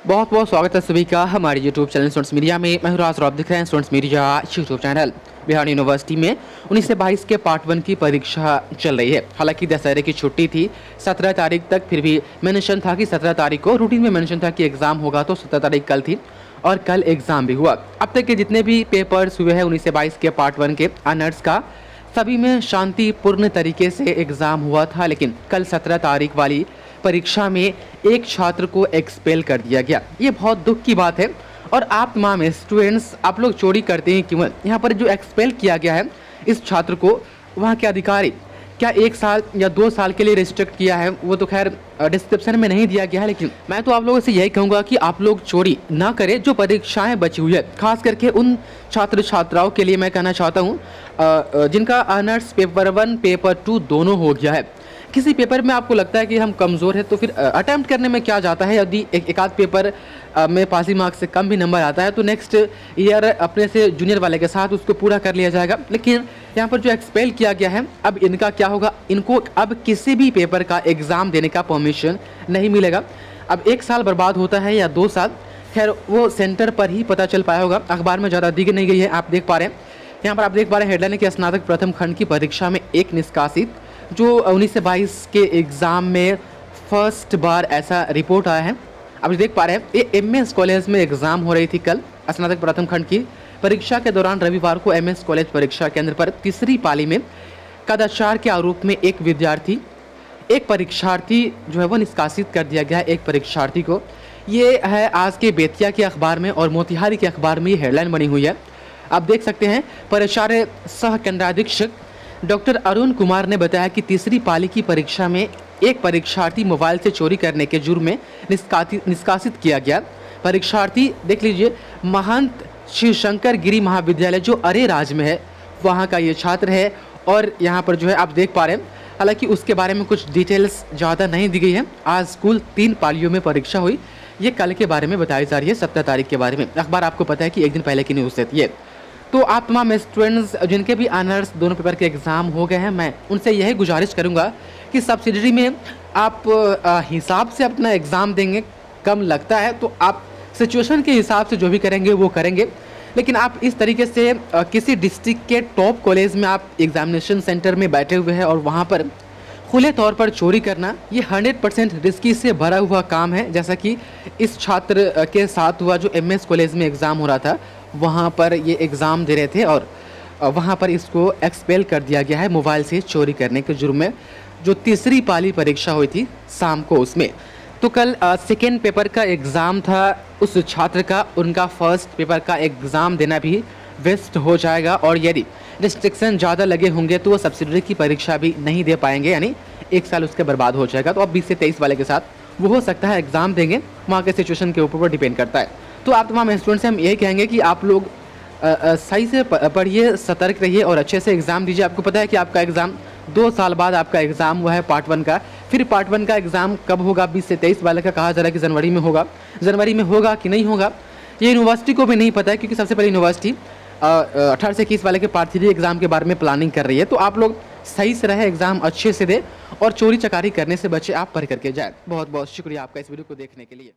बहुत बहुत स्वागत है सभी का हमारे यूट्यूब चैनल स्टूडेंट्स मीडिया में। मैं हूं राज और आप देख रहे हैं students media YouTube channel. Bihar university में 19 से 22 के पार्ट 1 की परीक्षा चल रही है। हालांकि दशहरे की छुट्टी थी 17 तारीख तक, फिर भी मेंशन था कि 17 तारीख को रूटीन में मेंशन था कि एग्ज़ाम होगा, तो 17 तारीख कल थी और कल एग्ज़ाम भी हुआ। अब तक के जितने भी पेपर्स हुए हैं 19 से 22 के पार्ट 1 के ऑनर्स का, सभी में शांतिपूर्ण तरीके से एग्ज़ाम हुआ था। लेकिन कल 17 तारीख वाली परीक्षा में एक छात्र को एक्सपेल कर दिया गया। ये बहुत दुख की बात है। और आप तमाम स्टूडेंट्स, आप लोग चोरी करते हैं क्यों? यहाँ पर जो एक्सपेल किया गया है इस छात्र को, वहाँ के अधिकारी क्या 1 साल या 2 साल के लिए रिस्ट्रिक्ट किया है, वो तो खैर डिस्क्रिप्शन में नहीं दिया गया है। लेकिन मैं तो आप लोगों से यही कहूँगा कि आप लोग चोरी ना करें। जो परीक्षाएं बची हुई है, खास करके उन छात्र छात्राओं के लिए मैं कहना चाहता हूँ जिनका ऑनर्स पेपर 1 पेपर 2 दोनों हो गया है। किसी पेपर में आपको लगता है कि हम कमज़ोर है, तो फिर अटेम्प्ट करने में क्या जाता है। यदि एक आध पेपर में पासिंग मार्क्स से कम भी नंबर आता है तो नेक्स्ट ईयर अपने से जूनियर वाले के साथ उसको पूरा कर लिया जाएगा। लेकिन यहाँ पर जो एक्सपेल किया गया है, अब इनका क्या होगा? इनको अब किसी भी पेपर का एग्ज़ाम देने का परमिशन नहीं मिलेगा। अब 1 साल बर्बाद होता है या 2 साल, खैर वो सेंटर पर ही पता चल पाया होगा। अखबार में ज़्यादा दी नहीं गई है। आप देख पा रहे हैं, यहाँ पर आप देख पा रहे हैं हेडलाइन है कि स्नातक प्रथम खंड की परीक्षा में एक निष्कासित। जो 19 से 22 के एग्ज़ाम में फर्स्ट बार ऐसा रिपोर्ट आया है। आप देख पा रहे हैं ये एमएस कॉलेज में एग्ज़ाम हो रही थी कल स्नातक प्रथम खंड की परीक्षा के दौरान रविवार को एमएस कॉलेज परीक्षा केंद्र पर तीसरी पाली में कदाचार के आरोप में एक परीक्षार्थी जो है वो निष्कासित कर दिया गया है। एक परीक्षार्थी को, ये है आज के बेतिया के अखबार में और मोतिहारी के अखबार में ये हेडलाइन बनी हुई है। आप देख सकते हैं, प्राचार्य सह केंद्राधीक्षक डॉक्टर अरुण कुमार ने बताया कि तीसरी पाली की परीक्षा में एक परीक्षार्थी मोबाइल से चोरी करने के जुर्म में निष्कासित किया गया। परीक्षार्थी देख लीजिए, महंत शिव शंकर गिरी महाविद्यालय जो अरेराज में है, वहाँ का ये छात्र है। और यहाँ पर जो है आप देख पा रहे हैं, हालांकि उसके बारे में कुछ डिटेल्स ज़्यादा नहीं दी गई है। आज स्कूल 3 पालियों में परीक्षा हुई। ये कल के बारे में बताई जा रही है, 17 तारीख के बारे में। अखबार आपको पता है कि एक दिन पहले की न्यूज़ देती है। तो आप तमाम स्टूडेंट्स जिनके भी ऑनर्स दोनों पेपर के एग्ज़ाम हो गए हैं, मैं उनसे यही गुजारिश करूंगा कि सब्सिडरी में आप हिसाब से अपना एग्ज़ाम देंगे। कम लगता है तो आप सिचुएशन के हिसाब से जो भी करेंगे वो करेंगे। लेकिन आप इस तरीके से किसी डिस्ट्रिक्ट के टॉप कॉलेज में आप एग्जामिनेशन सेंटर में बैठे हुए हैं और वहाँ पर खुले तौर पर चोरी करना, ये 100% रिस्की से भरा हुआ काम है। जैसा कि इस छात्र के साथ हुआ जो एमएस कॉलेज में एग्ज़ाम हो रहा था, वहाँ पर ये एग्ज़ाम दे रहे थे और वहाँ पर इसको एक्सपेल कर दिया गया है मोबाइल से चोरी करने के जुर्म में। जो तीसरी पाली परीक्षा हुई थी शाम को, उसमें तो कल सेकेंड पेपर का एग्ज़ाम था उस छात्र का, उनका फर्स्ट पेपर का एग्ज़ाम देना भी वेस्ट हो जाएगा। और यदि रिस्ट्रिक्शन ज़्यादा लगे होंगे तो वो सब्सिडरी की परीक्षा भी नहीं दे पाएंगे, यानी 1 साल उसके बर्बाद हो जाएगा। तो अब 20 से 23 वाले के साथ वो हो सकता है एग्ज़ाम देंगे, वहाँ के सिचुएशन के ऊपर डिपेंड करता है। तो आप तमाम स्टूडेंट से हम यही कहेंगे कि आप लोग सही से पढ़िए, सतर्क रहिए और अच्छे से एग्ज़ाम दीजिए। आपको पता है कि आपका एग्ज़ाम 2 साल बाद आपका एग्ज़ाम हुआ है पार्ट 1 का। फिर पार्ट 1 का एग्ज़ाम कब होगा? 20 से 23 वाले का कहा जा रहा है कि जनवरी में होगा। जनवरी में होगा कि नहीं होगा, ये यूनिवर्सिटी को भी नहीं पता है, क्योंकि सबसे पहले यूनिवर्सिटी 18 से 21 वाले के पार्ट 3 एग्ज़ाम के बारे में प्लानिंग कर रही है। तो आप लोग सही से रहे, एग्ज़ाम अच्छे से दें और चोरी चकारी करने से बचे, आप पढ़ करके जाए। बहुत बहुत शुक्रिया आपका इस वीडियो को देखने के लिए।